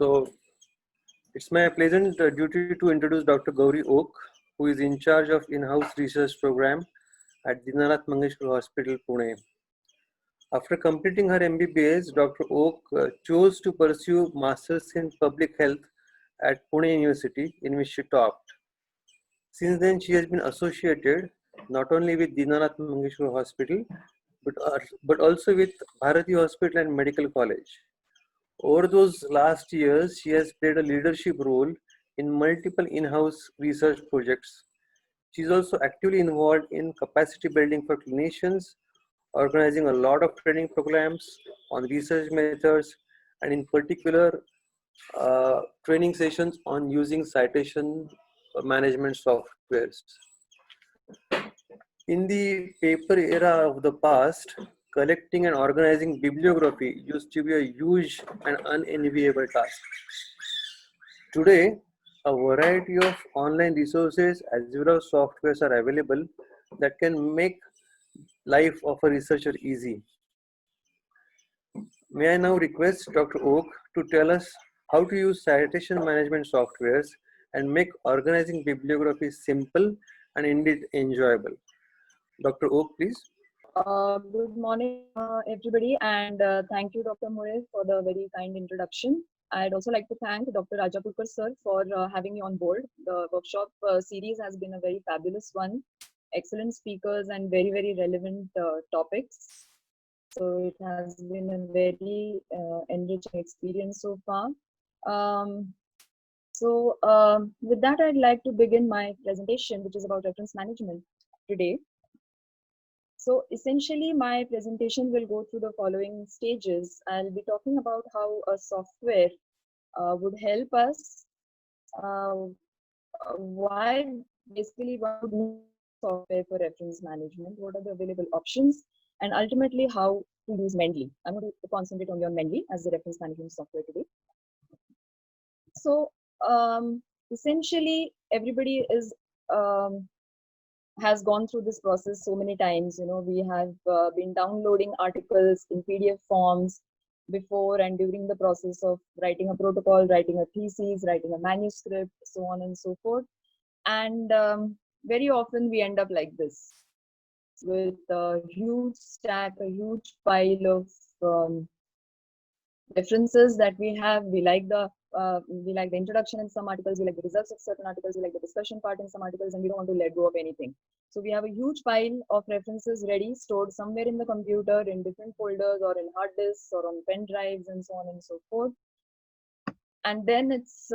So it's my pleasant duty to introduce Dr. Gauri Oak, who is in charge of in-house research program at Dinanath Mangeshwar Hospital, Pune. After completing her MBBS, Dr. Oak chose to pursue Masters in Public Health at Pune University, in which she topped. Since then, she has been associated not only with Dinanath Mangeshwar Hospital, but also with Bharati Hospital and Medical College. Over those last years, she has played a leadership role in multiple in-house research projects. She is also actively involved in capacity building for clinicians, organizing a lot of training programs on research methods, and in particular, training sessions on using citation management softwares. In the paper era of the past, collecting and organizing bibliography used to be a huge and unenviable task. Today, a variety of online resources as well as softwares are available that can make life of a researcher easy. May I now request Dr. Oak to tell us how to use citation management softwares and make organizing bibliography simple and indeed enjoyable. Dr. Oak, please. Good morning, everybody, and thank you, Dr. Moore, for the very kind introduction. I'd also like to thank Dr. Rajapurkar sir for having me on board. The workshop series has been a very fabulous one. Excellent speakers and very, very relevant topics. So it has been a very enriching experience so far. With that, I'd like to begin my presentation, which is about reference management today. So essentially, my presentation will go through the following stages. I'll be talking about how a software would help us, why basically one would need software for reference management, what are the available options, and ultimately how to use Mendeley. I'm going to concentrate only on Mendeley as the reference management software today. So essentially, everybody is has gone through this process so many times. You know, we have been downloading articles in PDF forms before and during the process of writing a protocol, writing a thesis, writing a manuscript, so on and so forth. And very often we end up like this with a huge stack, a huge pile of references that we have. We like the introduction in some articles, we like the results of certain articles, we like the discussion part in some articles, and we don't want to let go of anything. So we have a huge pile of references ready, stored somewhere in the computer, in different folders or in hard disks or on pen drives and so on and so forth. And then it's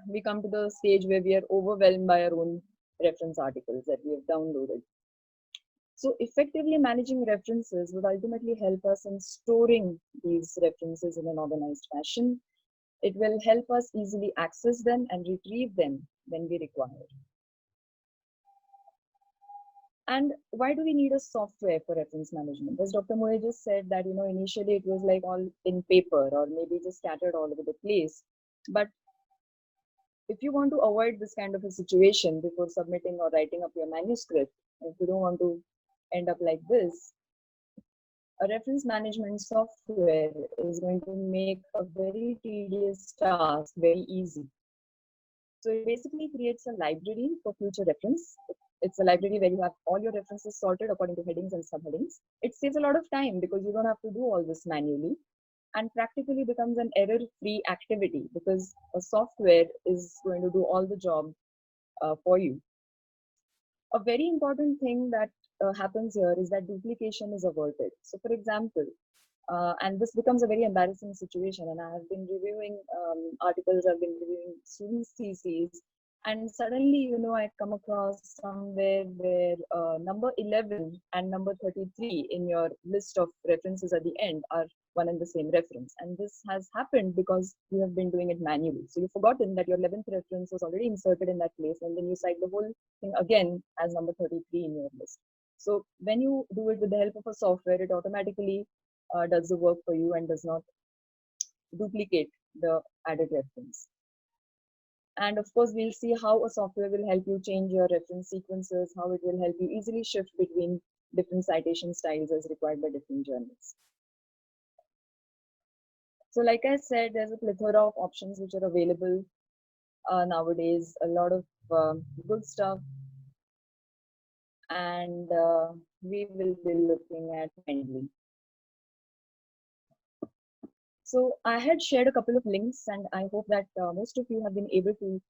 we come to the stage where we are overwhelmed by our own reference articles that we have downloaded. So effectively managing references would ultimately help us in storing these references in an organized fashion. It will help us easily access them and retrieve them when we require. And why do we need a software for reference management? As Dr. Moe just said that, you know, initially it was like all in paper or maybe just scattered all over the place. But if you want to avoid this kind of a situation before submitting or writing up your manuscript, if you don't want to end up like this, a reference management software is going to make a very tedious task very easy. So it basically creates a library for future reference. It's a library where you have all your references sorted according to headings and subheadings. It saves a lot of time because you don't have to do all this manually, and practically becomes an error-free activity because a software is going to do all the job for you. A very important thing that happens here is that duplication is averted. So for example, and this becomes a very embarrassing situation, and I have been reviewing articles, I've been reviewing students' theses, and suddenly, you know, I come across somewhere where number 11 and number 33 in your list of references at the end are one and the same reference. And this has happened because you have been doing it manually. So you've forgotten that your 11th reference was already inserted in that place, and then you cite the whole thing again as number 33 in your list. So when you do it with the help of a software, it automatically does the work for you and does not duplicate the added reference. And of course, we'll see how a software will help you change your reference sequences, how it will help you easily shift between different citation styles as required by different journals. So like I said, there's a plethora of options which are available nowadays, a lot of good stuff, and we will be looking at Mendeley. So I had shared a couple of links, and I hope that most of you have been able to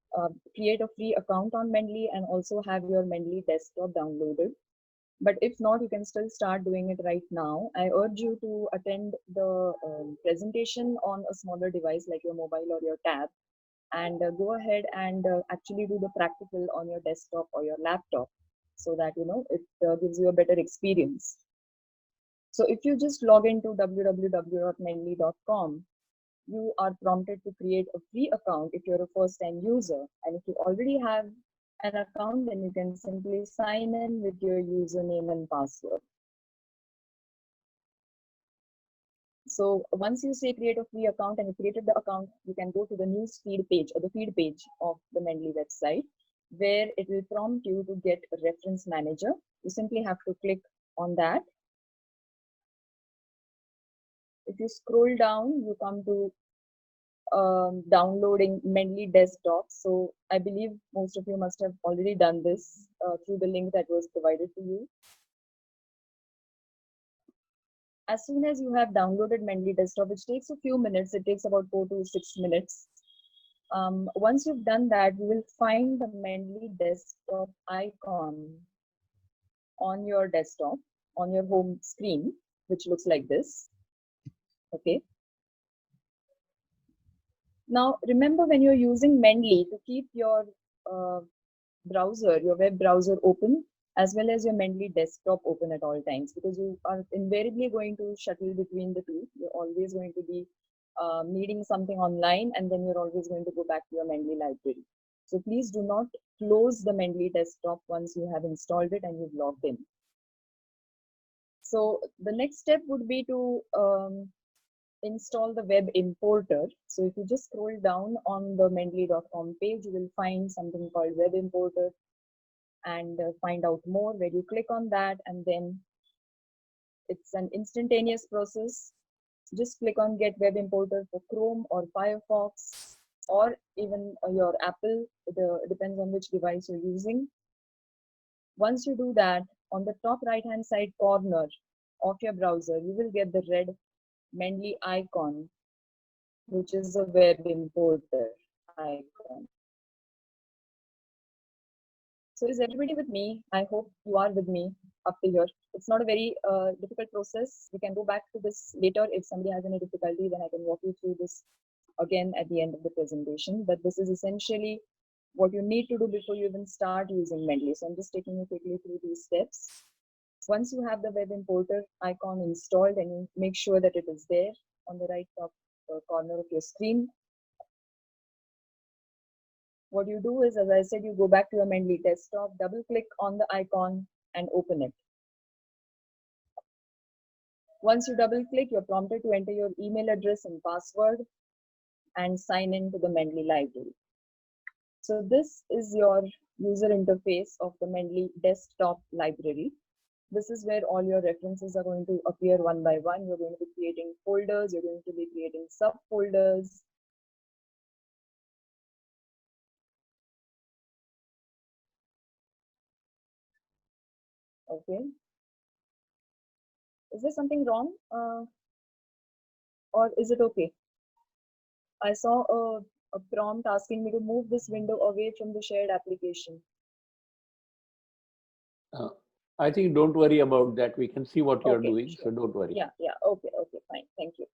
create a free account on Mendeley and also have your Mendeley desktop downloaded. But if not, you can still start doing it right now. I urge you to attend the presentation on a smaller device like your mobile or your tab, and go ahead and actually do the practical on your desktop or your laptop, so that it gives you a better experience. So if you just log into www.mendeley.com, you are prompted to create a free account if you're a first time user. And if you already have an account, then you can simply sign in with your username and password. So once you say create a free account and you created the account, you can go to the news feed page or the feed page of the Mendeley website, where it will prompt you to get a reference manager. You simply have to click on that. If you scroll down, you come to downloading Mendeley desktop. So I believe most of you must have already done this through the link that was provided to you. As soon as you have downloaded Mendeley desktop, which takes a few minutes, it takes about 4 to 6 minutes. Once you've done that, you will find the Mendeley desktop icon on your desktop, on your home screen, which looks like this. Okay. Now, remember when you're using Mendeley, to keep your browser, your web browser open, as well as your Mendeley desktop open at all times, because you are invariably going to shuttle between the two. You're always going to be needing something online, and then you're always going to go back to your Mendeley library. So please do not close the Mendeley desktop once you have installed it and you've logged in. So the next step would be to install the web importer. So if you just scroll down on the mendeley.com page, you will find something called web importer, and find out more, where you click on that, and then it's an instantaneous process. Just click on get web importer for Chrome or Firefox, or even your Apple. It depends on which device you're using. Once you do that, on the top right hand side corner of your browser, you will get the red Mendeley icon, which is a web importer icon. So is everybody with me? I hope you are with me up to here. It's not a very difficult process. We can go back to this later. If somebody has any difficulty, then I can walk you through this again at the end of the presentation. But this is essentially what you need to do before you even start using Mendeley. So I'm just taking you quickly through these steps. Once you have the web importer icon installed, and you make sure that it is there on the right top corner of your screen, what you do is, as I said, you go back to your Mendeley desktop, double click on the icon and open it. Once you double click, you're prompted to enter your email address and password and sign in to the Mendeley library. So this is your user interface of the Mendeley desktop library. This is where all your references are going to appear one by one. You're going to be creating folders, you're going to be creating subfolders. Okay. Is there something wrong? Or is it okay? I saw a prompt asking me to move this window away from the shared application. I think don't worry about that. We can see what you're Okay, doing, sure. so don't worry. Yeah, okay, fine. Thank you.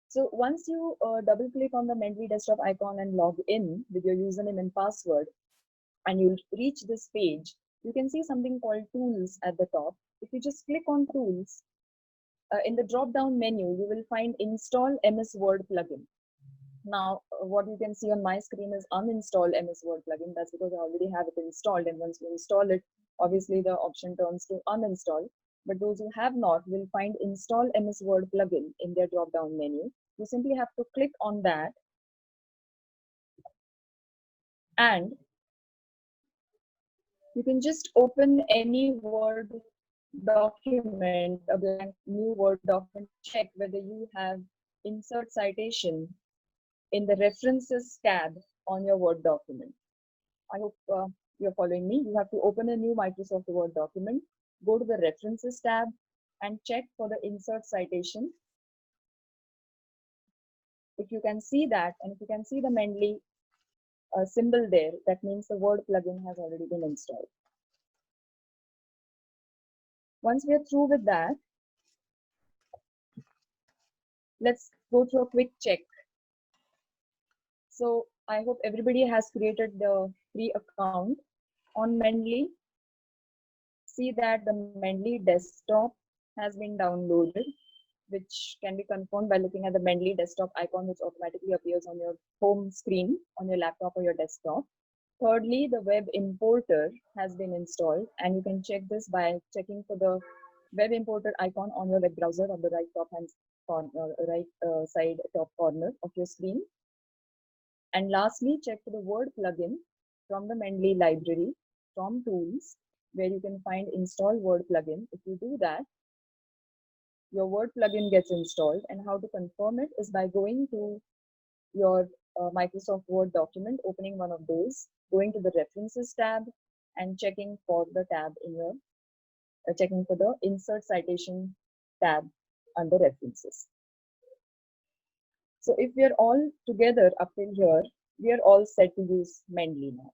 So once you double click on the Mendeley desktop icon and log in with your username and password, and you'll reach this page, you can see something called tools at the top. If you just click on tools, in the drop down menu, you will find install MS Word plugin. Now, what you can see on my screen is uninstall MS Word plugin. That's because I already have it installed. And once you install it, obviously the option turns to uninstall. But those who have not will find install MS Word plugin in their drop down menu. You simply have to click on that, and you can just open any Word document, a blank new Word document, check whether you have insert citation in the references tab on your Word document. I hope you're following me. You have to open a new Microsoft Word document, go to the references tab and check for the insert citation. If you can see that, and if you can see the Mendeley symbol there, that means the Word plugin has already been installed. Once we are through with that, let's go through a quick check. So I hope everybody has created the free account on Mendeley. See that the Mendeley desktop has been downloaded, which can be confirmed by looking at the Mendeley desktop icon, which automatically appears on your home screen on your laptop or your desktop. Thirdly, the web importer has been installed, and you can check this by checking for the web importer icon on your web browser on the right top hand corner, side top corner of your screen. And lastly, check for the Word plugin from the Mendeley library from Tools, where you can find Install Word plugin. If you do that, your Word plugin gets installed. And how to confirm it is by going to your Microsoft Word document, opening one of those, going to the References tab, and checking for the tab in your checking for the Insert Citation tab under References. So if we are all together up till here, we are all set to use Mendeley now.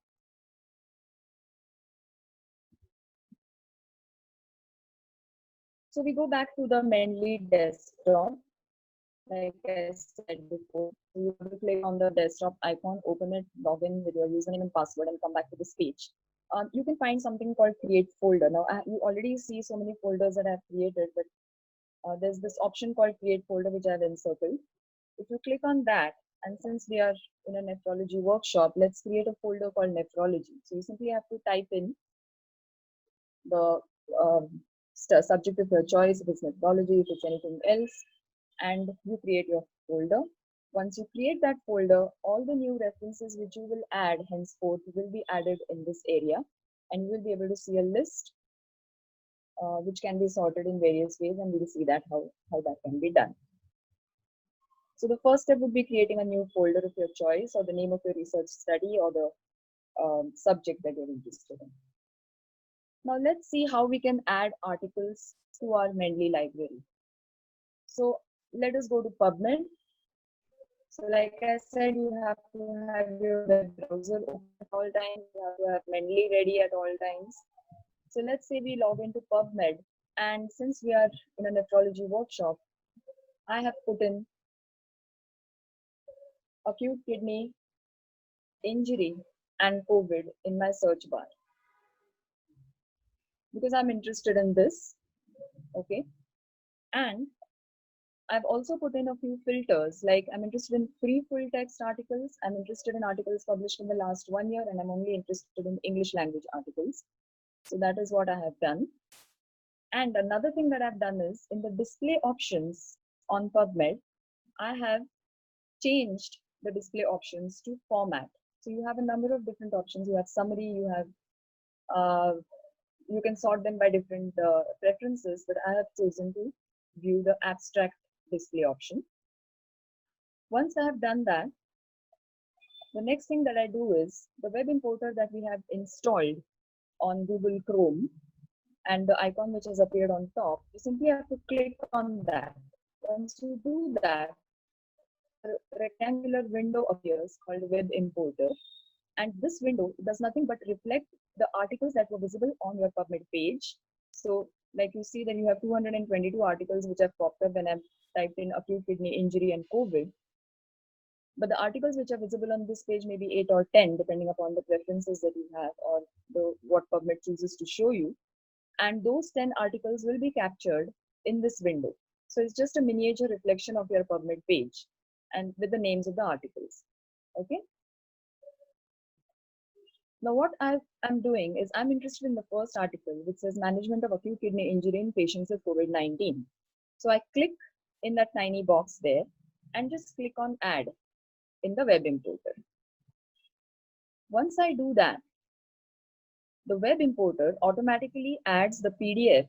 So we go back to the Mendeley desktop. Like I said before, you have to click on the desktop icon, open it, log in with your username and password, and come back to this page. You can find something called Create Folder. Now, you already see so many folders that I've created, but there's this option called Create Folder, which I've encircled. If you click on that, and since we are in a nephrology workshop, let's create a folder called Nephrology. So you simply have to type in the subject of your choice, if it's nephrology, if it's anything else, and you create your folder. Once you create that folder, all the new references which you will add henceforth will be added in this area, and you will be able to see a list which can be sorted in various ways, and we'll see that how that can be done. So the first step would be creating a new folder of your choice, or the name of your research study, or the subject that you're interested in. Now let's see how we can add articles to our Mendeley library. So let us go to PubMed. So like I said, you have to have your web browser open at all times. You have to have Mendeley ready at all times. So let's say we log into PubMed, and since we are in a nephrology workshop, I have put in acute kidney injury and COVID in my search bar because I'm interested in this. Okay. And I've also put in a few filters, like I'm interested in free full text articles, I'm interested in articles published in the last 1 year, and I'm only interested in English language articles. So that is what I have done. And another thing that I've done is in the display options on PubMed, I have changed the display options to format. So you have a number of different options. You have summary, you have, you can sort them by different preferences, but I have chosen to view the abstract display option. Once I have done that, the next thing that I do is the web importer that we have installed on Google Chrome and the icon which has appeared on top, you simply have to click on that. Once you do that, a rectangular window appears called Web Importer, and this window does nothing but reflect the articles that were visible on your PubMed page. So like you see that you have 222 articles which have popped up when I've typed in acute kidney injury and COVID. But the articles which are visible on this page may be 8 or 10, depending upon the preferences that you have or what PubMed chooses to show you. And those 10 articles will be captured in this window. So it's just a miniature reflection of your PubMed page and with the names of the articles. Okay. Now what I'm doing is I'm interested in the first article, which says management of acute kidney injury in patients with COVID-19. So I click in that tiny box there and just click on add in the web importer. Once I do that, the web importer automatically adds the PDF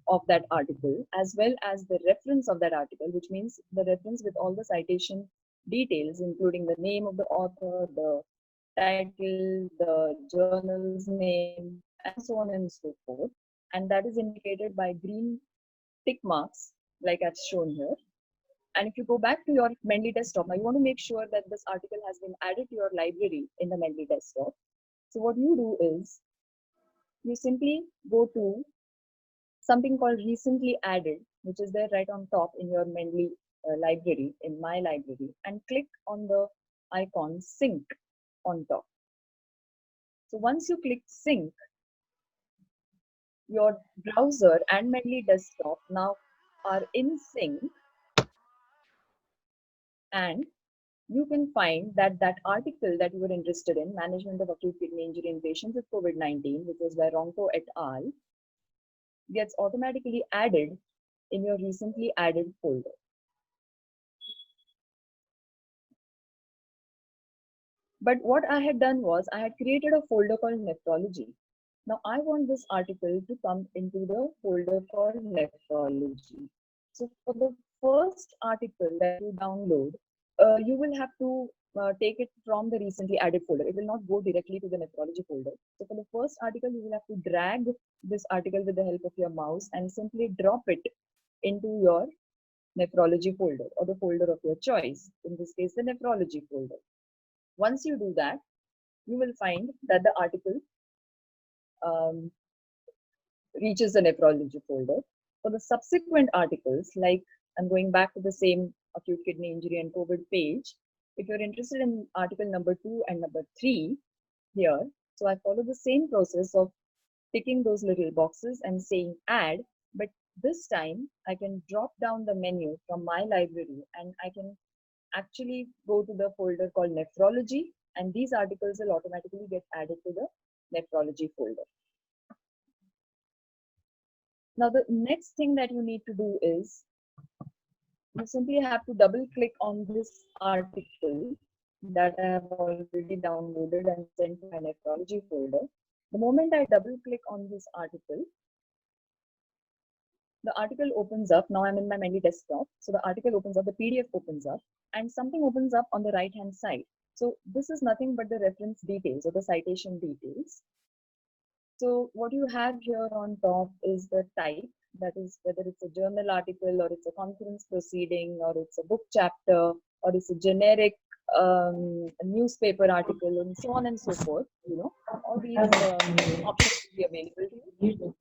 of that article as well as the reference of that article, which means the reference with all the citation details, including the name of the author, the title, the journal's name, and so on and so forth. And that is indicated by green tick marks, like I've shown here. And if you go back to your Mendeley desktop, now you want to make sure that this article has been added to your library in the Mendeley desktop. So what you do is you simply go to something called recently added, which is there right on top in your Mendeley library, in my library, and click on the icon sync on top. So once you click sync, your browser and Mendeley desktop now are in sync, and you can find that that article that you were interested in, Management of Acute Kidney Injury in Patients with COVID-19, which was by Ronco et al., gets automatically added in your recently added folder. But what I had done was I had created a folder called nephrology. Now I want this article to come into the folder called nephrology. So for the first article that you download, you will have to take it from the recently added folder. It will not go directly to the nephrology folder. So for the first article, you will have to drag this article with the help of your mouse and simply drop it into your nephrology folder or the folder of your choice. In this case, the nephrology folder. Once you do that, you will find that the article reaches the nephrology folder. For the subsequent articles, like I'm going back to the same acute kidney injury and COVID page, if you're interested in article number 2 and number 3 here, so I follow the same process of ticking those little boxes and saying add, but this time I can drop down the menu from my library and I can actually go to the folder called nephrology, and these articles will automatically get added to the nephrology folder. Now the next thing that you need to do is you simply have to double click on this article that I have already downloaded and sent to my nephrology folder. The moment I double click on this article, the article opens up. Now I'm in my Mendeley desktop. So the article opens up, the PDF opens up, and something opens up on the right hand side. So this is nothing but the reference details or the citation details. So what you have here on top is the type, that is whether it's a journal article or it's a conference proceeding or it's a book chapter or it's a generic newspaper article and so on and so forth. You know, all these options will be available to you.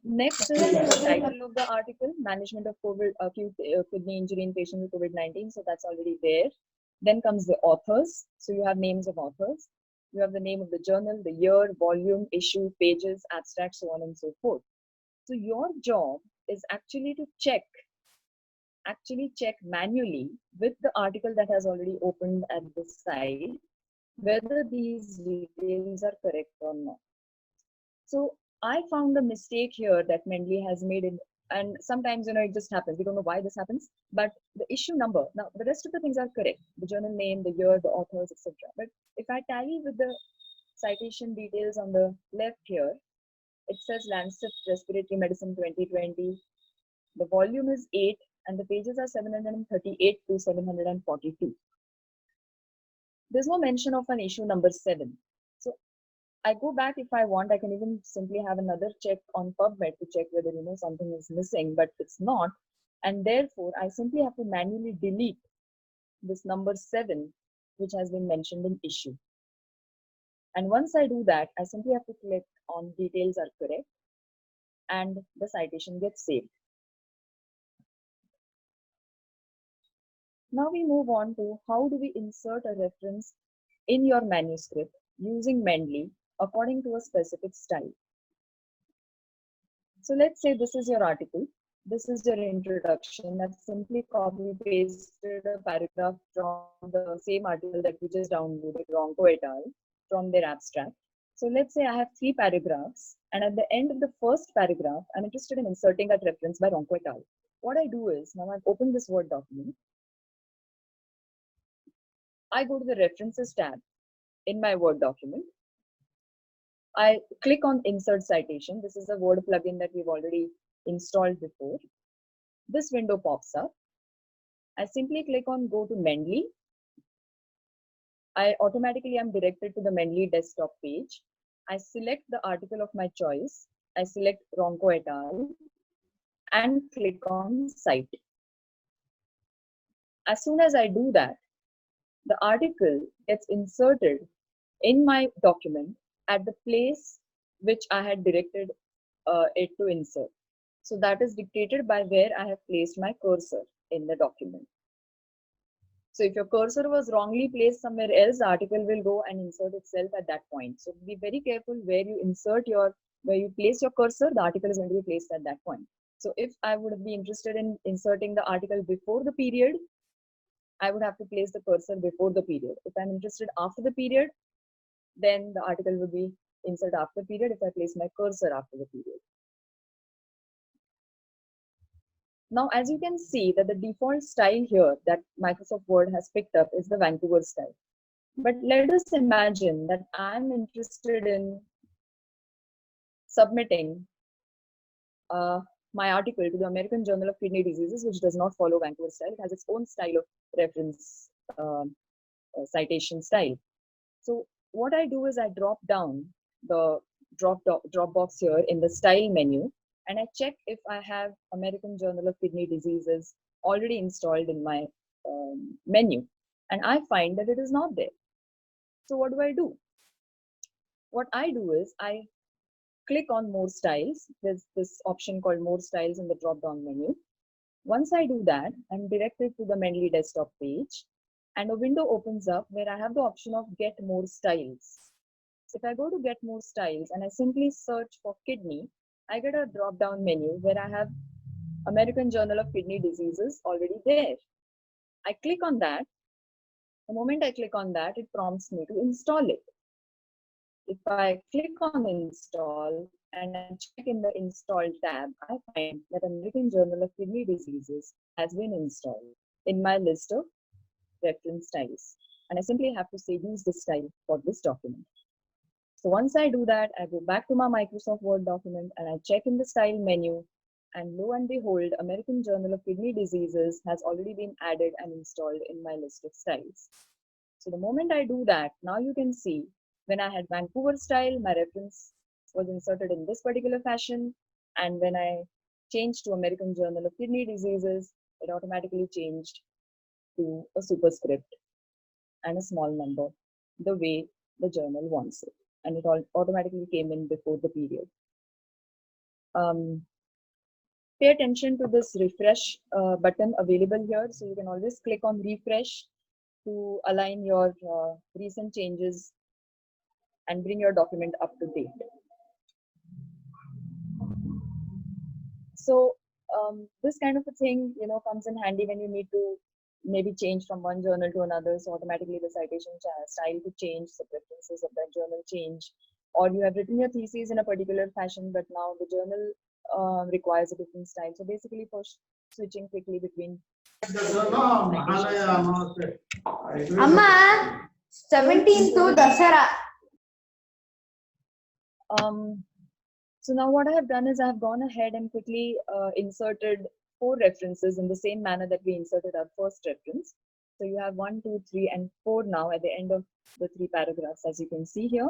Next is the title of the article, Management of COVID, Acute Kidney Injury in Patients with COVID-19. So that's already there. Then comes the authors. So you have names of authors. You have the name of the journal, the year, volume, issue, pages, abstract, so on and so forth. So your job is actually to check manually with the article that has already opened at the site, whether these details are correct or not. So I found a mistake here that Mendeley has made in, and sometimes, you know, it just happens. We don't know why this happens, but the issue number, now the rest of the things are correct. The journal name, the year, the authors, etc. But if I tally with the citation details on the left here, it says Lancet Respiratory Medicine 2020. The volume is 8 and the pages are 738 to 742. There's no mention of an issue number 7. So I go back if I want. I can even simply have another check on PubMed to check whether, you know, something is missing, but it's not. And therefore, I simply have to manually delete this number 7, which has been mentioned in issue. And once I do that, I simply have to click on details are correct and the citation gets saved. Now we move on to how do we insert a reference in your manuscript using Mendeley according to a specific style. So let's say this is your article. This is your introduction. I've simply copy pasted a paragraph from the same article that we just downloaded, Ronco et al., from their abstract. So let's say I have 3 paragraphs, and at the end of the first paragraph, I'm interested in inserting that reference by Ronco et al. What I do is, now I've opened this Word document. I go to the References tab in my Word document. I click on Insert Citation. This is a Word plugin that we've already installed before. This window pops up. I simply click on go to Mendeley. I automatically am directed to the Mendeley desktop page. I select the article of my choice. I select Ronco et al. And click on Cite. As soon as I do that, the article gets inserted in my document at the place which I had directed it to insert. So that is dictated by where I have placed my cursor in the document. So if your cursor was wrongly placed somewhere else, the article will go and insert itself at that point. So be very careful where you place your cursor, the article is going to be placed at that point. So if I would be interested in inserting the article before the period, I would have to place the cursor before the period. If I'm interested after the period, then the article would be inserted after period if I place my cursor after the period. Now, as you can see that the default style here that Microsoft Word has picked up is the Vancouver style. But let us imagine that I'm interested in submitting my article to the American Journal of Kidney Diseases, which does not follow Vancouver style. It has its own style of reference citation style. So what I do is I drop down the drop box here in the style menu, and I check if I have American Journal of Kidney Diseases already installed in my menu, and I find that it is not there. So what do? What I do is I click on more styles. There's this option called more styles in the drop down menu. Once I do that, I'm directed to the Mendeley desktop page, and a window opens up where I have the option of get more styles. So if I go to get more styles and I simply search for kidney, I get a drop down menu where I have American Journal of Kidney Diseases already there. I click on that. The moment I click on that, it prompts me to install it. If I click on install and I check in the install tab, I find that American Journal of Kidney Diseases has been installed in my list of reference styles. And I simply have to say use this style for this document. So once I do that, I go back to my Microsoft Word document and I check in the style menu, and lo and behold, American Journal of Kidney Diseases has already been added and installed in my list of styles. So the moment I do that, now you can see when I had Vancouver style, my reference was inserted in this particular fashion. And when I changed to American Journal of Kidney Diseases, it automatically changed to a superscript and a small number, the way the journal wants it. And it all automatically came in before the period. Pay attention to this refresh button available here. So you can always click on refresh to align your recent changes and bring your document up to date. So this kind of a thing, comes in handy when you need to maybe change from one journal to another. So automatically the citation style could change, the preferences of that journal change, or you have written your thesis in a particular fashion, but now the journal requires a different style. So basically for switching quickly between. Amma, 17th to Dasara. So now what I have done is I have gone ahead and quickly inserted 4 references in the same manner that we inserted our first reference. So you have 1, 2, 3, and 4 now at the end of the 3 paragraphs, as you can see here.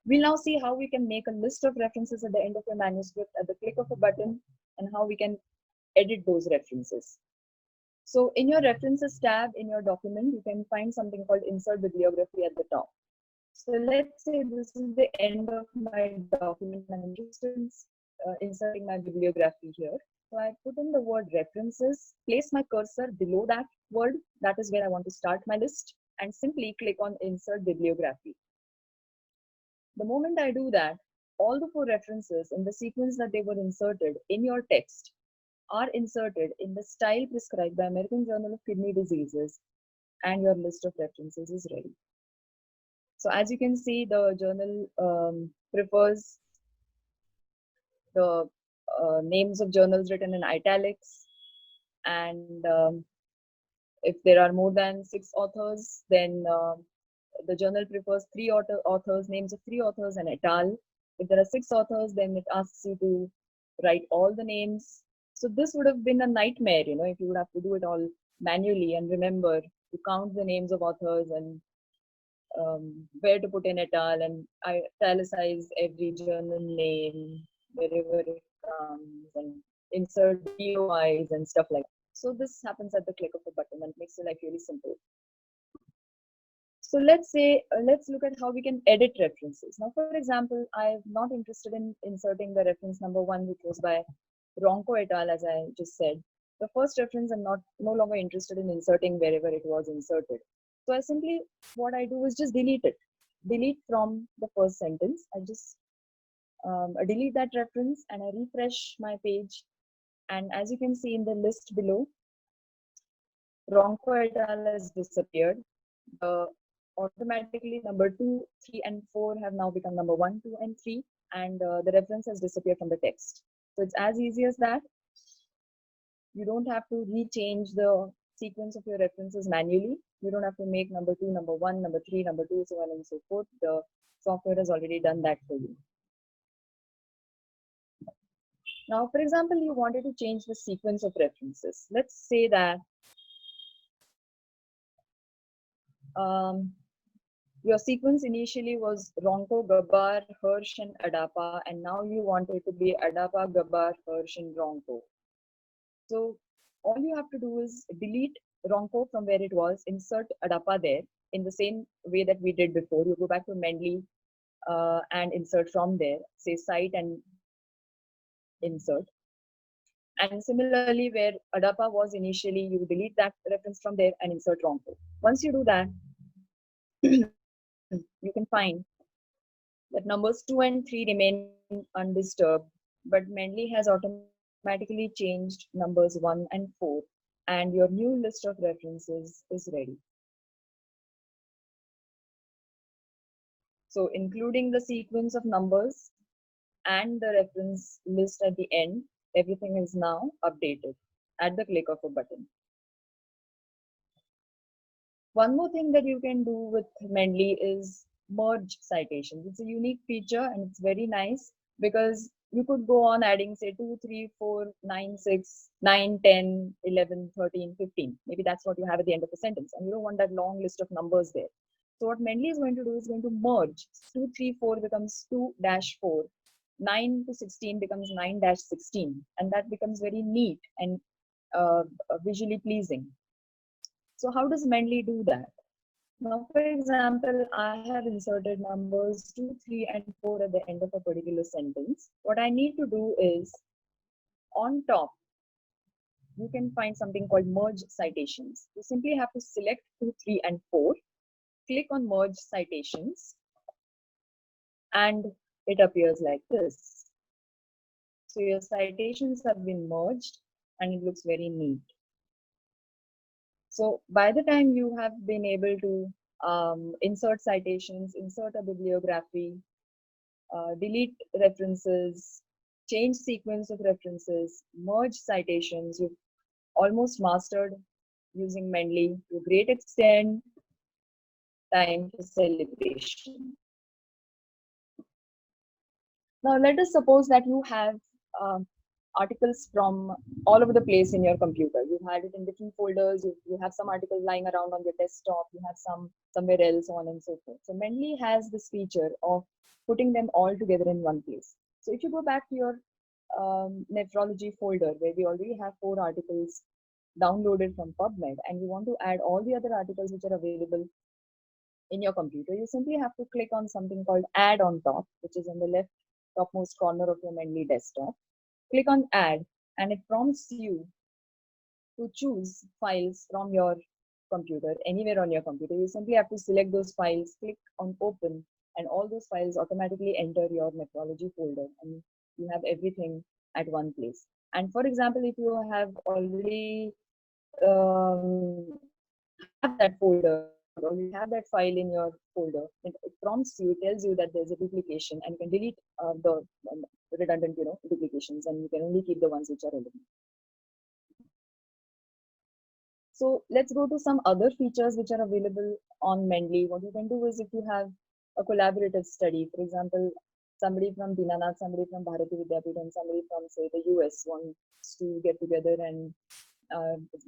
We'll now see how we can make a list of references at the end of your manuscript at the click of a button, and how we can edit those references. So in your references tab in your document, you can find something called insert bibliography at the top. So let's say this is the end of my document and I'm interested in inserting my bibliography here. So I put in the word references, place my cursor below that word, that is where I want to start my list, and simply click on insert bibliography. The moment I do that, all the 4 references in the sequence that they were inserted in your text are inserted in the style prescribed by American Journal of Kidney Diseases, and your list of references is ready. So as you can see, the journal prefers the names of journals written in italics, and if there are more than 6 authors, then the journal prefers 3 authors, names of 3 authors and et al. If there are 6 authors, then it asks you to write all the names. So this would have been a nightmare, if you would have to do it all manually and remember to count the names of authors and where to put in et al. And I italicize every journal name wherever it comes and insert DOIs and stuff like that. So this happens at the click of a button and makes your life really simple. So let's look at how we can edit references. Now, for example, I'm not interested in inserting the reference number 1, which was by Ronco et al., as I just said. The first reference I'm no longer interested in inserting wherever it was inserted. So what I do is just delete it. Delete from the first sentence. I just delete that reference and I refresh my page. And as you can see in the list below, Ronco et al. Has disappeared. Automatically number 2, 3, and 4 have now become number 1, 2, and 3, and the reference has disappeared from the text. So it's as easy as that. You don't have to rechange the sequence of your references manually. You don't have to make number 2, number 1, number 3, number 2, so on and so forth. The software has already done that for you. Now, for example, you wanted to change the sequence of references. Let's say that your sequence initially was Ronco, Gabbar, Hirsch, and Adapa, and now you want it to be Adapa, Gabbar, Hirsch, and Ronco. So all you have to do is delete Ronco from where it was, insert Adapa there in the same way that we did before. You go back to Mendeley and insert from there, say cite and insert. And similarly, where Adapa was initially, you delete that reference from there and insert Ronco. Once you do that, you can find that numbers 2 and 3 remain undisturbed, but Mendeley has automatically changed numbers 1 and 4, and your new list of references is ready. So including the sequence of numbers and the reference list at the end, everything is now updated at the click of a button. One more thing that you can do with Mendeley is merge citations. It's a unique feature and it's very nice because you could go on adding say 2, 3, 4, 9, 6, 9, 10, 11, 13, 15. Maybe that's what you have at the end of a sentence and you don't want that long list of numbers there. So what Mendeley is going to do is going to merge 2, 3, 4 becomes 2-4. 9 to 16 becomes 9-16 and that becomes very neat and visually pleasing. So how does Mendeley do that? Now, for example, I have inserted numbers 2, 3, and 4 at the end of a particular sentence. What I need to do is, on top, you can find something called merge citations. You simply have to select 2, 3, and 4, click on merge citations, and it appears like this. So your citations have been merged, and it looks very neat. So by the time you have been able to insert citations, insert a bibliography, delete references, change sequence of references, merge citations, you've almost mastered using Mendeley to a great extent. Time for celebration. Now let us suppose that you have articles from all over the place in your computer. You've had it in different folders. You have some articles lying around on your desktop. You have some somewhere else, so on and so forth. So Mendeley has this feature of putting them all together in one place. So if you go back to your nephrology folder where we already have 4 articles downloaded from PubMed and you want to add all the other articles which are available in your computer, you simply have to click on something called add on top, which is on the left topmost corner of your Mendeley desktop. Click on add and it prompts you to choose files from your computer, anywhere on your computer. You simply have to select those files, click on open, and all those files automatically enter your nephrology folder and you have everything at one place. And for example, if you have already have that folder or you have that file in your folder, it prompts you, it tells you that there's a duplication and you can delete the redundant duplications and you can only keep the ones which are relevant. So let's go to some other features which are available on Mendeley. What you can do is if you have a collaborative study, for example, somebody from Dinanath, somebody from Bharati Vidyapith, and somebody from, say, the US wants to get together and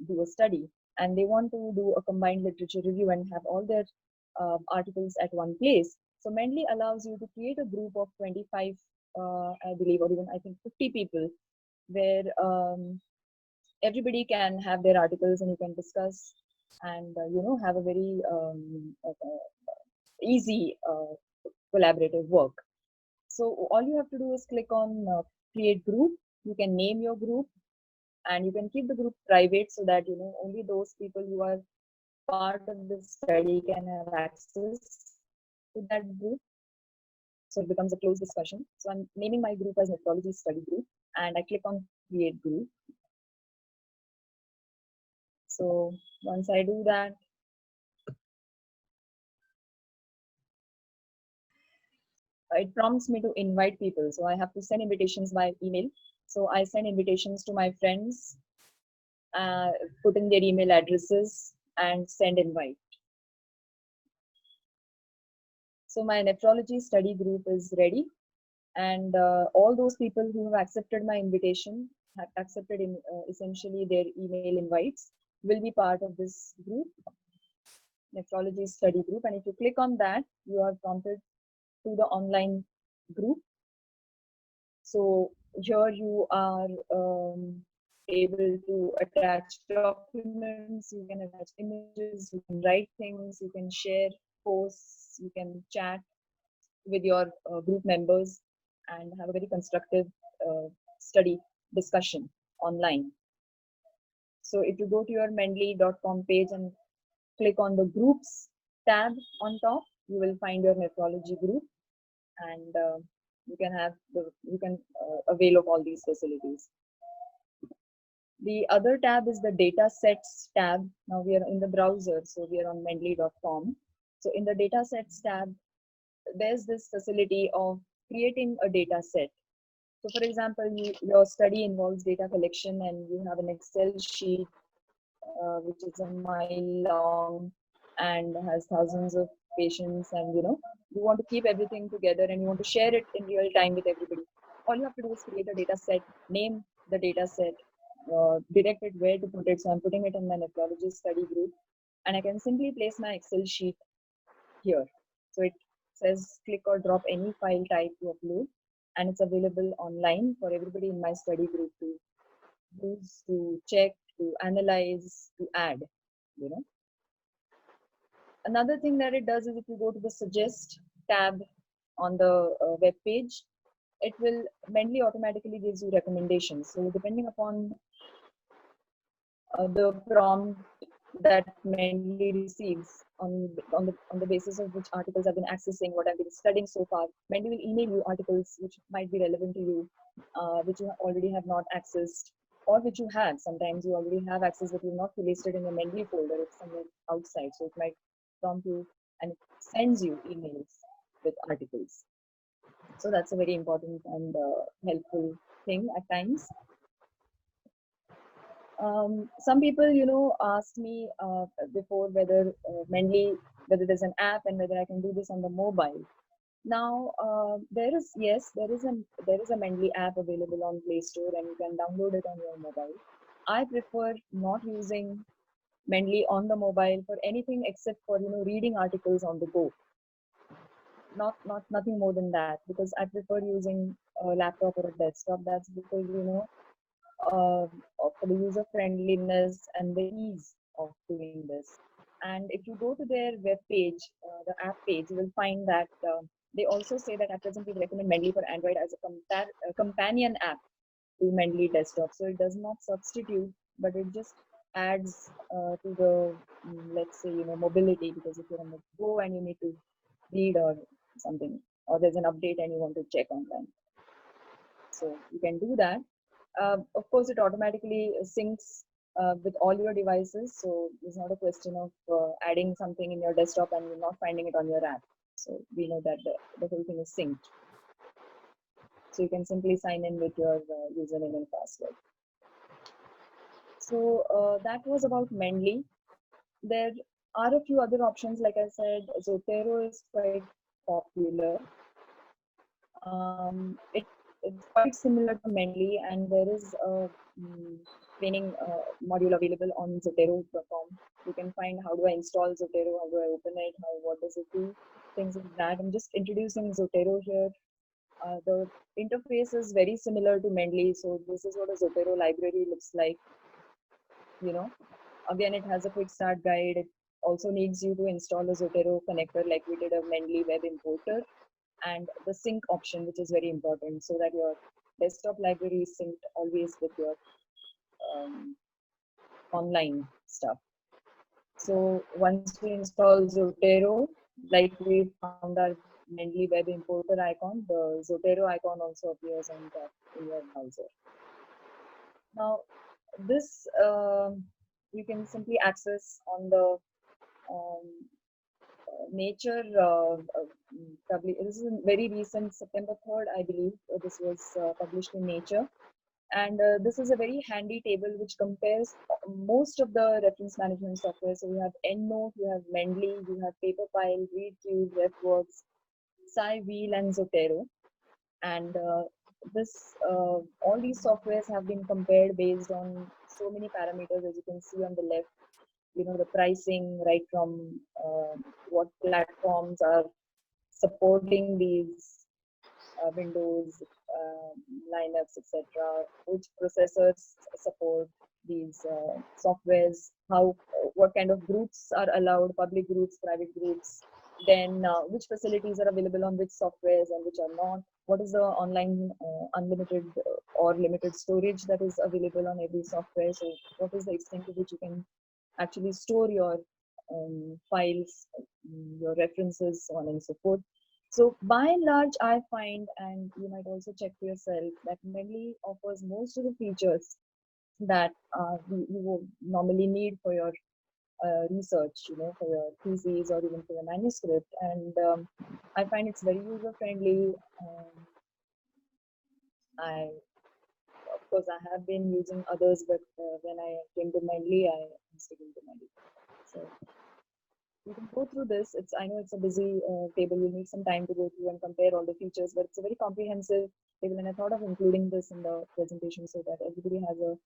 do a study, and they want to do a combined literature review and have all their articles at one place. So Mendeley allows you to create a group of 25, I believe, or even I think 50 people, where everybody can have their articles and you can discuss and have a very easy collaborative work. So all you have to do is click on create group. You can name your group, and you can keep the group private so that only those people who are part of the study can have access to that group. So it becomes a closed discussion. So I'm naming my group as Nephrology Study Group, and I click on create group. So once I do that, it prompts me to invite people. So I have to send invitations by email. So I send invitations to my friends, put in their email addresses and send invite. So my nephrology study group is ready, and all those people who have accepted my invitation, have accepted essentially their email invites, will be part of this group, nephrology study group. And if you click on that, you are prompted to the online group. So here you are able to attach documents, you can attach images, you can write things, you can share posts, you can chat with your group members and have a very constructive study discussion online. So if you go to your mendeley.com page and click on the groups tab on top, you will find your nephrology group, and you can avail of all these facilities. The other tab is the data sets tab. Now we are in the browser, so we are on mendeley.com. So in the data sets tab, there's this facility of creating a data set. So for example, your study involves data collection and you have an Excel sheet which is a mile long and has thousands of patients, and you want to keep everything together and you want to share it in real time with everybody. All you have to do is create a data set, name the data set, direct it where to put it. So I'm putting it in my nephrology study group, and I can simply place my Excel sheet here. So it says click or drop any file type to upload, and it's available online for everybody in my study group to use, to check, to analyze, to add. Another thing that it does is if you go to the suggest tab on the web page, it will Mendeley automatically gives you recommendations. So depending upon the prompt that Mendeley receives on the basis of which articles I've been accessing, what I've been studying so far, Mendeley will email you articles which might be relevant to you, which you already have not accessed, or which you have. Sometimes you already have access, but you've not listed in your Mendeley folder. It's somewhere outside, so it might prompt you and it sends you emails with articles. So that's a very important and helpful thing at times. Some people, asked me before whether whether there's an app and whether I can do this on the mobile. Now, there is a Mendeley app available on Play Store, and you can download it on your mobile. I prefer not using Mendeley on the mobile for anything except for reading articles on the go. Nothing more than that, because I prefer using a laptop or a desktop. That's because for the user friendliness and the ease of doing this. And if you go to their web page, the app page, you will find that they also say that at present we recommend Mendeley for Android as a companion app to Mendeley desktop. So it does not substitute, but it just adds to the let's say mobility, because if you're on the go and you need to read or something, or there's an update and you want to check online, so you can do that. Of course, it automatically syncs with all your devices, so it's not a question of adding something in your desktop and you're not finding it on your app. So we know that the whole thing is synced. So you can simply sign in with your username and password. So that was about Mendeley. There are a few other options, like I said. Zotero is quite popular. It's quite similar to Mendeley, and there is a training module available on Zotero.com. You can find how do I install Zotero, how do I open it, what does it do, things like that. I'm just introducing Zotero here. The interface is very similar to Mendeley, so this is what a Zotero library looks like. You know, again, it has a quick start guide. It also needs you to install a Zotero connector like we did a Mendeley web importer, and the sync option, which is very important, so that your desktop library is synced always with your online stuff. So once we install Zotero, like we found our Mendeley web importer icon, the Zotero icon also appears on top in your browser. Now, this you can simply access on the Nature. This is very recent, September 3rd, I believe. This was published in Nature. And this is a very handy table which compares most of the reference management software. So you have EndNote, you have Mendeley, you have PaperPile, ReadCube, RefWorks, SciWheel, and Zotero. And all these softwares have been compared based on so many parameters, as you can see on the left. You know, the pricing, right from what platforms are supporting these Windows, Linux, etc. Which processors support these softwares? What kind of groups are allowed? Public groups, private groups. Then which facilities are available on which softwares and which are not? What is the online unlimited or limited storage that is available on every software? So what is the extent to which you can actually store your files, your references, so on and so forth. So by and large, I find, and you might also check for yourself, that Mendeley offers most of the features that you would normally need for your research, you know, for your thesis or even for your manuscript. And I find it's very user friendly. Of course, I have been using others, but when I came to Mendeley, I am sticking to Mendeley. So you can go through this. I know it's a busy table. You need some time to go through and compare all the features, but it's a very comprehensive table, and I thought of including this in the presentation so that everybody has a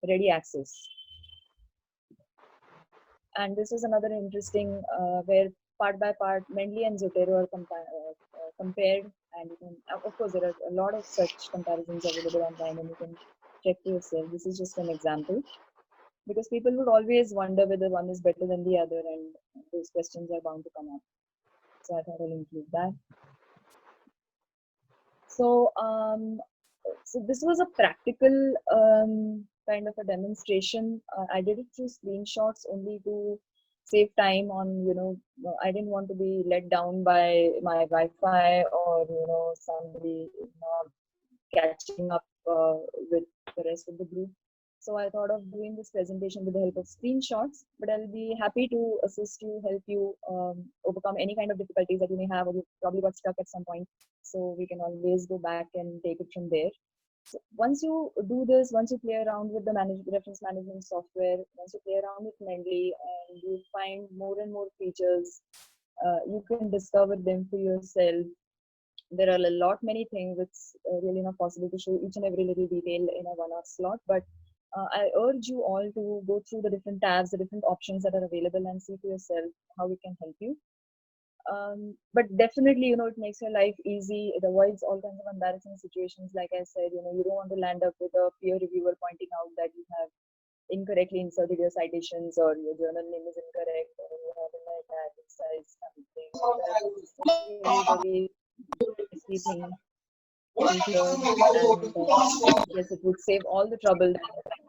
ready access. And this is another interesting where part by part, Mendeley and Zotero are compared, and you can, of course, there are a lot of such comparisons available online, and you can check for yourself. This is just an example, because people would always wonder whether one is better than the other, and those questions are bound to come up. So I thought I'll include that. So, so this was a practical kind of a demonstration. I did it through screenshots only to save time on, you know, I didn't want to be let down by my Wi-Fi or, you know, somebody not catching up with the rest of the group. So I thought of doing this presentation with the help of screenshots, but I'll be happy to assist you, help you overcome any kind of difficulties that you may have, or you probably got stuck at some point. So we can always go back and take it from there. So once you do this, once you play around with the reference management software, once you play around with Mendeley and you find more and more features, you can discover them for yourself. There are a lot many things. It's really not possible to show each and every little detail in a 1 hour slot, but I urge you all to go through the different tabs, the different options that are available, and see for yourself how we can help you. But definitely, you know, it makes your life easy. It avoids all kinds of embarrassing situations. Like I said, you know, you don't want to land up with a peer reviewer pointing out that you have incorrectly inserted your citations, or your journal name is incorrect, or you haven't like that size something. That's really risky thing to hear, and yes, it would save all the trouble that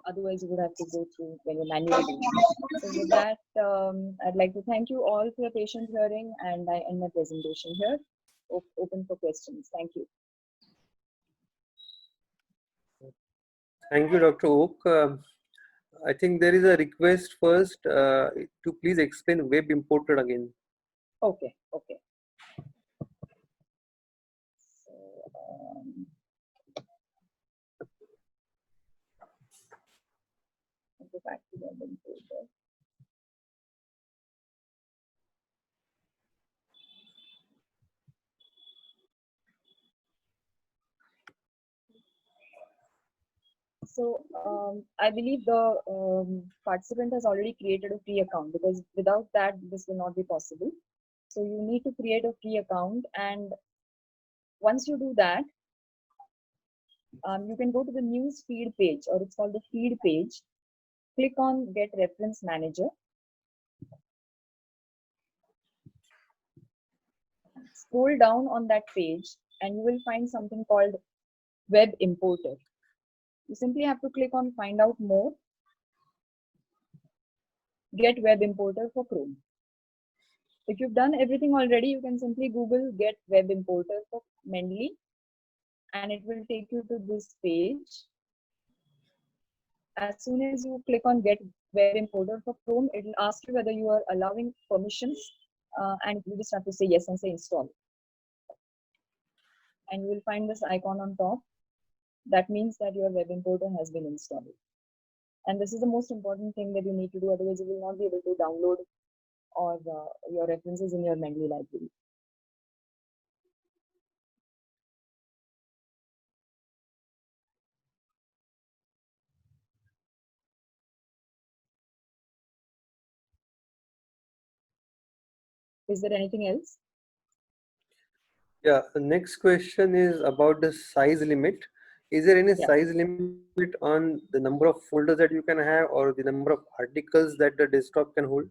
otherwise you would have to go through when you're manually doing it. So with that, I'd like to thank you all for your patient hearing, and I end my presentation here. Open for questions. Thank you. Thank you, Dr. Oak. I think there is a request first to please explain web importer again. Okay. So, I'll go back to the web importer. So I believe the participant has already created a free account, because without that, this will not be possible. So you need to create a free account, and once you do that, you can go to the news feed page, or it's called the feed page. Click on Get Reference Manager. Scroll down on that page, and you will find something called Web Importer. You simply have to click on Find Out More. Get Web Importer for Chrome. If you've done everything already, you can simply Google Get Web Importer for Mendeley, and it will take you to this page. As soon as you click on Get Web Importer for Chrome, it will ask you whether you are allowing permissions, and you just have to say yes and say install. And you will find this icon on top. That means that your web importer has been installed. And this is the most important thing that you need to do, otherwise you will not be able to download or your references in your Mendeley library. Is there anything else? Yeah, the next question is about the size limit. Is there any Yeah. size limit on the number of folders that you can have, or the number of articles that the desktop can hold?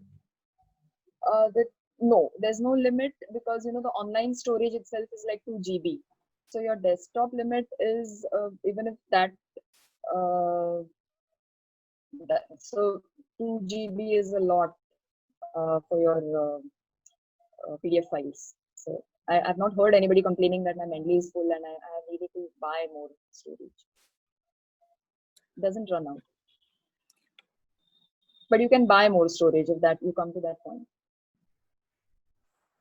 No, there's no limit, because the online storage itself is like 2 GB. So your desktop limit is even if so 2 GB is a lot for your PDF files. So I've not heard anybody complaining that my Mendeley is full and I needed to buy more storage. It doesn't run out. But you can buy more storage if that you come to that point.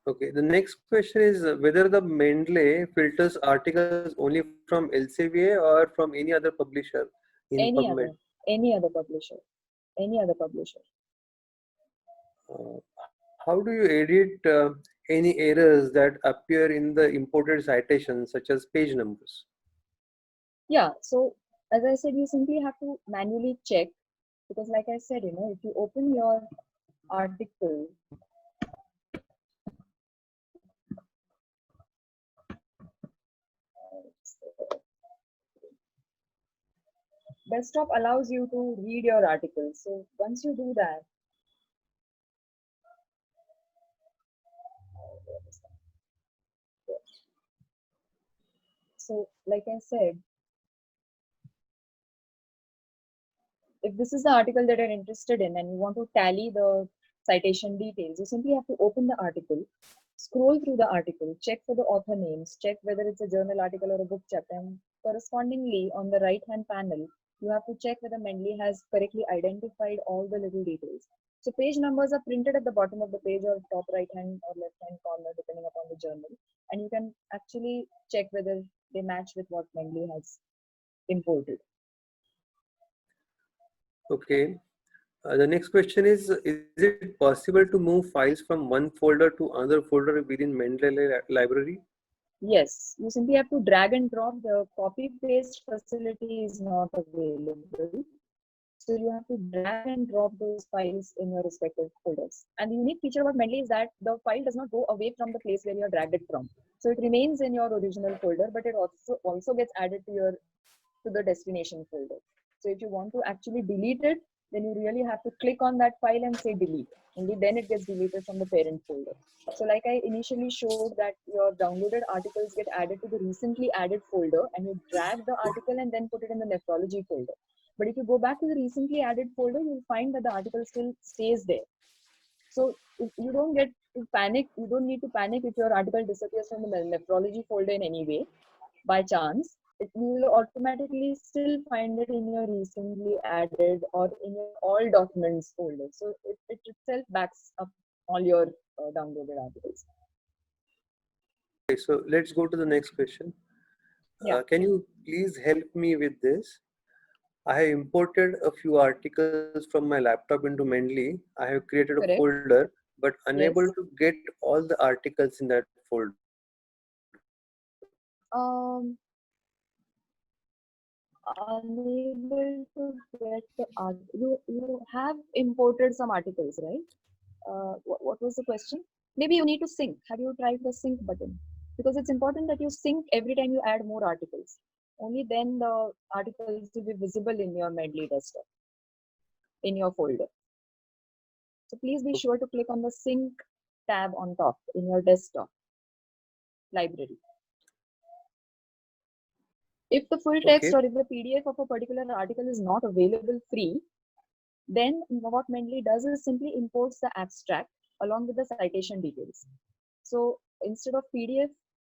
Okay, the next question is whether the Mendeley filters articles only from Elsevier or from any other publisher in Any PubMed. other publisher. Uh, how do you edit any errors that appear in the imported citations, such as page numbers? Yeah, so as I said, you simply have to manually check, because like I said, if you open your article, desktop allows you to read your article. So once you do that, so like I said, if this is the article that you're interested in and you want to tally the citation details, you simply have to open the article, scroll through the article, check for the author names, check whether it's a journal article or a book chapter, and correspondingly on the right hand panel, you have to check whether Mendeley has correctly identified all the little details. So page numbers are printed at the bottom of the page, or top right hand or left hand corner, depending upon the journal, and you can actually check whether they match with what Mendeley has imported. Okay. The next question is it possible to move files from one folder to another folder within Mendeley library? Yes, you simply have to drag and drop. The copy paste facility is not available. So you have to drag and drop those files in your respective folders. And the unique feature about Mendeley is that the file does not go away from the place where you have dragged it from. So it remains in your original folder, but it also gets added to the destination folder. So if you want to actually delete it, then you really have to click on that file and say delete. Only then it gets deleted from the parent folder. So like I initially showed, that your downloaded articles get added to the recently added folder, and you drag the article and then put it in the nephrology folder. But if you go back to the recently added folder, you'll find that the article still stays there. So you don't get to panic. You don't need to panic if your article disappears from the nephrology folder in any way by chance. You will automatically still find it in your recently added or in your all documents folder. So it itself backs up all your downloaded articles. Okay, so let's go to the next question. Yeah. Can you please help me with this? I have imported a few articles from my laptop into Mendeley. I have created a Correct. folder, but unable Yes. to get all the articles in that folder. unable to get the art. You have imported some articles, right? What was the question? Maybe you need to sync. Have you tried the sync button? Because it's important that you sync every time you add more articles. Only then the articles will be visible in your Mendeley desktop, in your folder. So please be sure to click on the sync tab on top in your desktop library. If the full text Okay. or if the PDF of a particular article is not available free, then what Mendeley does is simply imports the abstract along with the citation details. So instead of PDF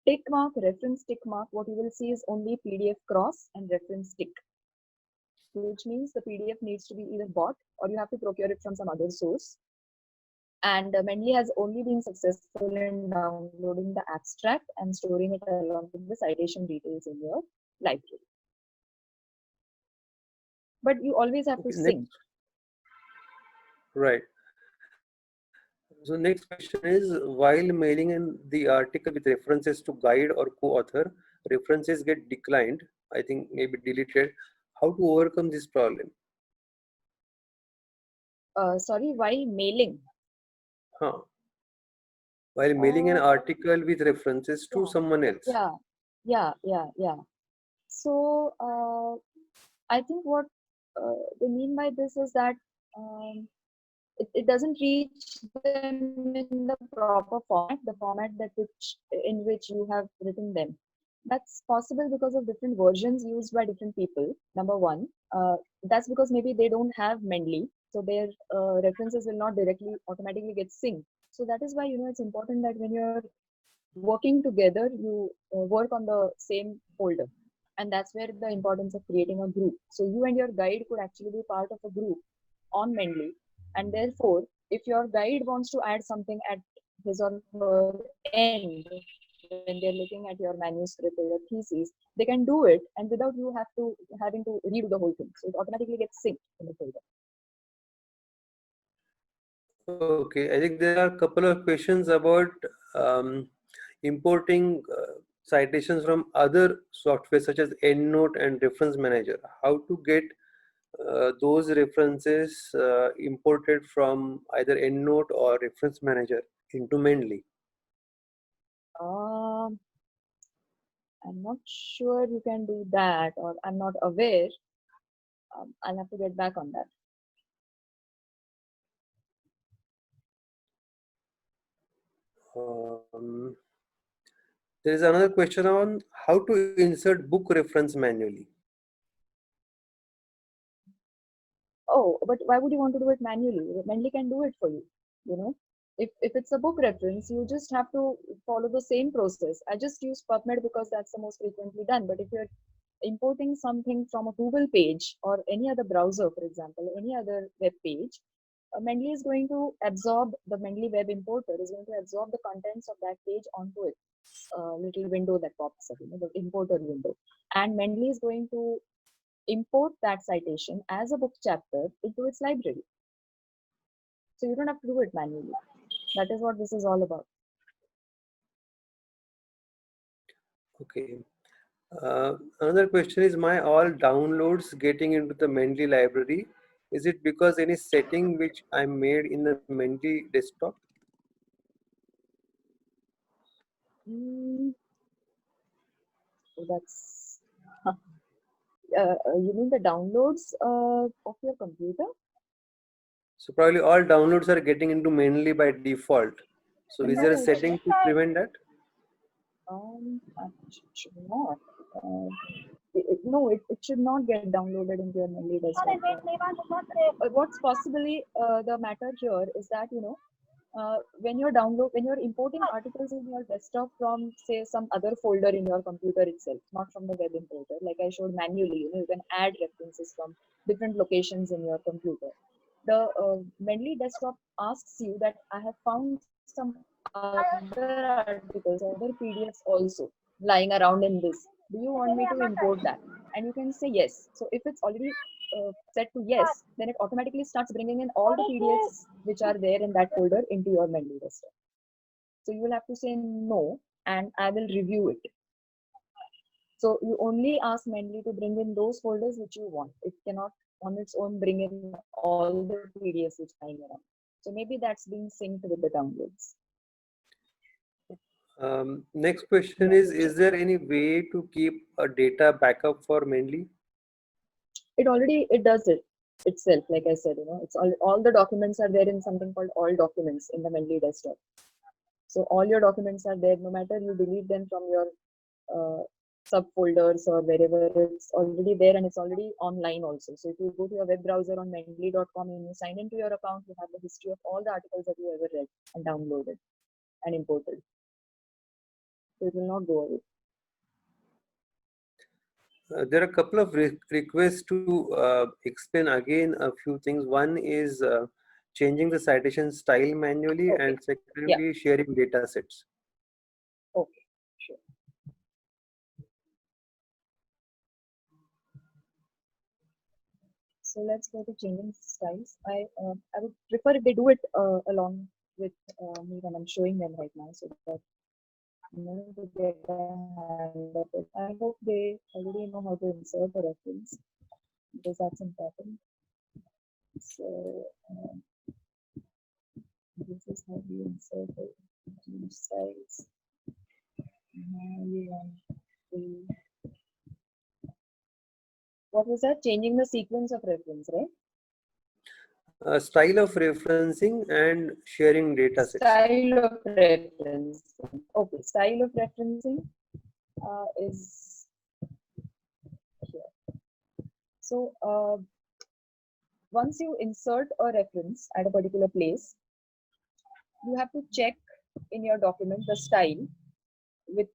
tick mark, reference tick mark, what you will see is only PDF cross and reference tick, which means the PDF needs to be either bought or you have to procure it from some other source. And Mendeley has only been successful in downloading the abstract and storing it along with the citation details in your library. But you always have to Okay, sync. Right. So next question is, while mailing in the article with references to guide or co-author, references get declined, I think maybe deleted. How to overcome this problem? Sorry, while mailing. Huh. While mailing an Uh, article with references to yeah, someone else. yeah. So I think what they mean by this is that it doesn't reach them in the proper format, the format that in which you have written them. That's possible because of different versions used by different people. Number one, that's because maybe they don't have Mendeley, so their references will not directly automatically get synced. So that is why it's important that when you're working together, you work on the same folder, and that's where the importance of creating a group. So you and your guide could actually be part of a group on Mendeley, and therefore, if your guide wants to add something at his or her end when they're looking at your manuscript or your thesis, they can do it, and without you having to redo the whole thing. So it automatically gets synced in the folder. Okay, I think there are a couple of questions about importing citations from other software such as EndNote and Reference Manager. How to get those references imported from either EndNote or Reference Manager into Mendeley? I'm not sure you can do that, or I'm not aware. I'll have to get back on that. There is another question on how to insert book reference manually. Oh, but why would you want to do it manually? Mendeley can do it for you. If it's a book reference, you just have to follow the same process. I just use PubMed because that's the most frequently done. But if you're importing something from a Google page or any other browser, for example, any other web page, Mendeley is going to absorb, the Mendeley web importer is going to absorb the contents of that page onto it. Little window that pops up, the importer window. And Mendeley is going to import that citation as a book chapter into its library. So you don't have to do it manually. That is what this is all about. Okay. Another question is, my all downloads getting into the Mendeley library. Is it because any setting which I made in the Mendeley desktop? That's you mean the downloads of your computer? So probably all downloads are getting into Mendeley by default. So is there a No, setting to prevent that? should not. No, it should not get downloaded into your Mendeley desktop. What's possibly the matter here is that when you're importing articles in your desktop from, say, some other folder in your computer itself, not from the web importer, like I showed manually, you can add references from different locations in your computer. The Mendeley desktop asks you that I have found some other articles, other PDFs also lying around in this. Do you want me to import that? And you can say yes. So if it's already set to yes, then it automatically starts bringing in all the PDFs which are there in that folder into your Mendeley desktop. So you will have to say no, and I will review it. So you only ask Mendeley to bring in those folders which you want. It cannot on its own bring in all the PDFs which are lying around. So maybe that's being synced with the downloads. Next question is there any way to keep a data backup for Mendeley? It does it itself, like I said, it's all the documents are there in something called all documents in the Mendeley desktop. So all your documents are there, no matter you delete them from your subfolders or wherever, it's already there and it's already online also. So if you go to your web browser on mendeley.com and you sign into your account, you have the history of all the articles that you ever read and downloaded and imported. So it will not go away. There are a couple of requests to explain again a few things. One is changing the citation style manually, Okay. and secondly, sharing data sets. Okay, sure. So let's go to changing styles. I would prefer if they do it along with me when I'm showing them right now, so that to get a hand of it. I hope they already know how to insert a reference, because that's important. So this is how we insert it. Change styles. Now you want to, what was that? Changing the sequence of reference, right? Style of referencing and sharing data sets. Style of referencing. Okay, style of referencing is here. So once you insert a reference at a particular place, you have to check in your document the style with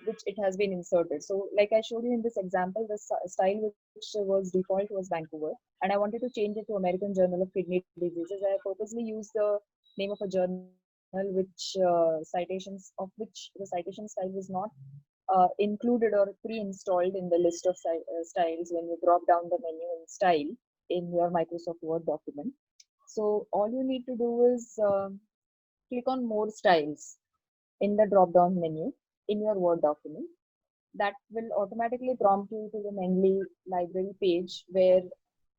which it has been inserted. So like I showed you in this example, the style which was default was Vancouver, and I wanted to change it to American Journal of Kidney Diseases. I purposely used the name of a journal which citations of which the citation style was not included or pre-installed in the list of styles when you drop down the menu in style in your Microsoft Word document. So all you need to do is click on more styles in the drop down menu in your Word document. That will automatically prompt you to the Mendeley library page where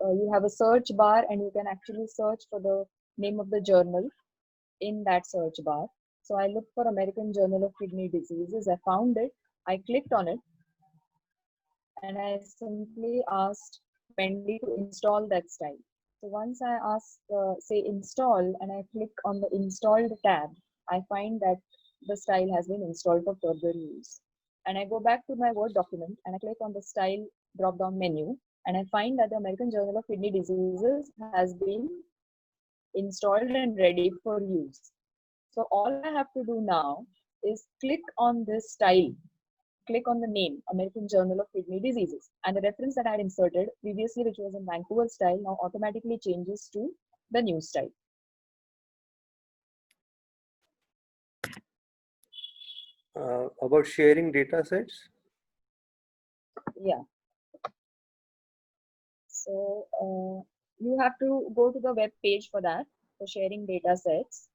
you have a search bar and you can actually search for the name of the journal in that search bar. So I looked for American Journal of Kidney Diseases. I found it. I clicked on it and I simply asked Mendeley to install that style. So once I ask, say install, and I click on the installed tab, I find that the style has been installed for further use. And I go back to my Word document and I click on the style drop down menu and I find that the American Journal of Kidney Diseases has been installed and ready for use. So all I have to do now is click on this style, click on the name American Journal of Kidney Diseases, and the reference that I had inserted previously, which was in Vancouver style, now automatically changes to the new style. About sharing data sets. Yeah. So you have to go to the web page for that, for sharing data sets.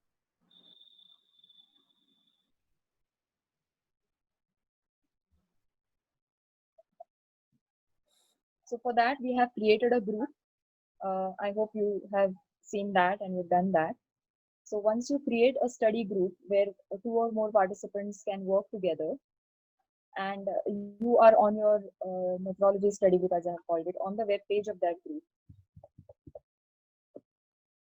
So for that, we have created a group. I hope you have seen that and you've done that. So once you create a study group where 2 or more participants can work together, and you are on your nephrology study group, as I have called it, on the web page of that group,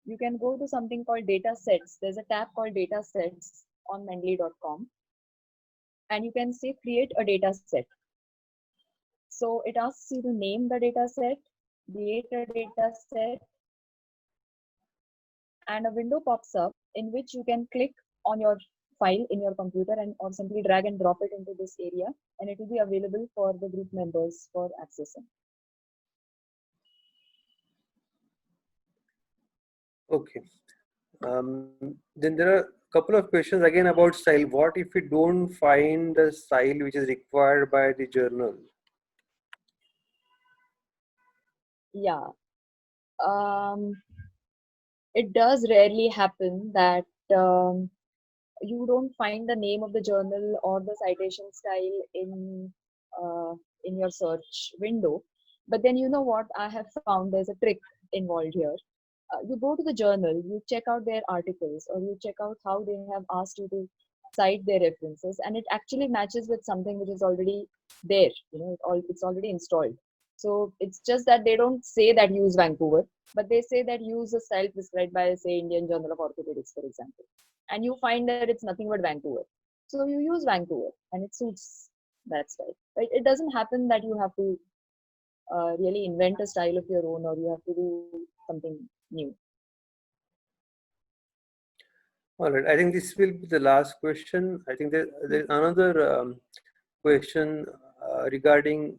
you can go to something called data sets. There's a tab called data sets on mendeley.com, and you can say create a data set. So it asks you to name the data set, create a data set, and a window pops up in which you can click on your file in your computer and or simply drag and drop it into this area, and it will be available for the group members for accessing. Okay. Then there are a couple of questions again about style. What if we don't find the style which is required by the journal? Yeah. It does rarely happen that you don't find the name of the journal or the citation style in your search window. But then you know what I have found? There's a trick involved here. You go to the journal, you check out their articles, or you check out how they have asked you to cite their references, and it actually matches with something which is already there. It's already installed. So it's just that they don't say that use Vancouver, but they say that use a style prescribed by, say, Indian Journal of Orthopedics, for example. And you find that it's nothing but Vancouver. So you use Vancouver, and it suits that style. Right? It doesn't happen that you have to really invent a style of your own, or you have to do something new. All right, I think this will be the last question. I think there's another question regarding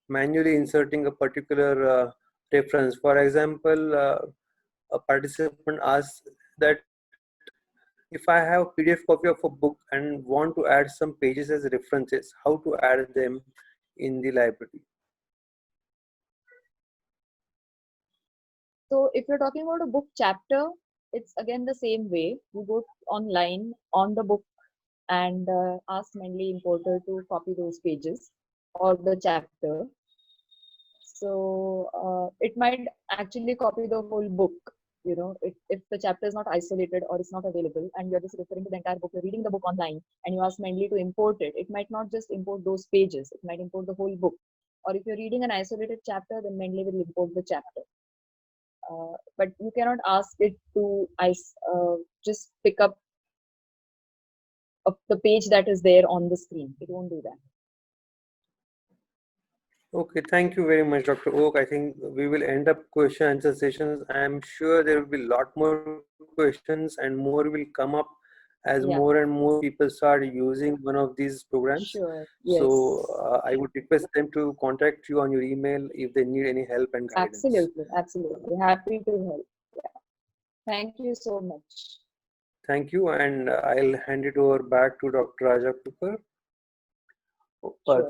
manually inserting a particular reference. For example, a participant asks that if I have a PDF copy of a book and want to add some pages as references, how to add them in the library? So if you're talking about a book chapter, it's again the same way. You go online on the book and ask Mendeley importer to copy those pages or the chapter. So it might actually copy the whole book. If the chapter is not isolated or it's not available and you're just referring to the entire book, you're reading the book online and you ask Mendeley to import it, it might not just import those pages, it might import the whole book. Or if you're reading an isolated chapter, then Mendeley will import the chapter. But you cannot ask it to just pick up the page that is there on the screen. It won't do that. Okay, thank you very much, Dr. Oak. I think we will end up question answer sessions. I'm sure there will be a lot more questions and more will come up as more and more people start using one of these programs. Sure. Yes. So I would request them to contact you on your email if they need any help and guidance. Absolutely. Happy to help. Yeah. Thank you so much. Thank you, and I'll hand it over back to Dr. Raja Cooper.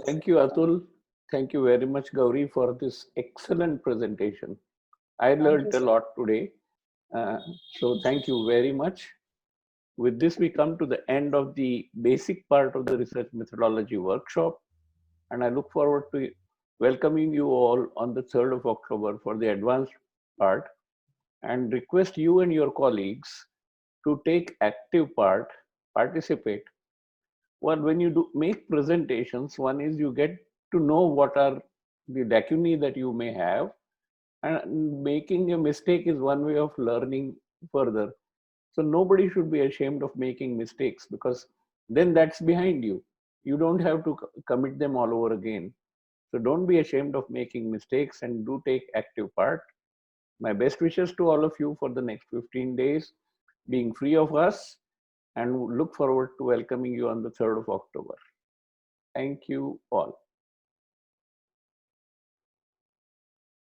Thank you, Atul. Thank you very much, Gauri, for this excellent presentation. I learned a lot today. So thank you very much. With this, we come to the end of the basic part of the research methodology workshop. And I look forward to welcoming you all on the 3rd of October for the advanced part, and request you and your colleagues to take active part, participate. Well, when you do make presentations, one is you get to know what are the lacunae that you may have, and making a mistake is one way of learning further. So nobody should be ashamed of making mistakes, because then that's behind you. You don't have to commit them all over again. So don't be ashamed of making mistakes and do take active part. My best wishes to all of you for the next 15 days, being free of us, and look forward to welcoming you on the 3rd of October. Thank you all.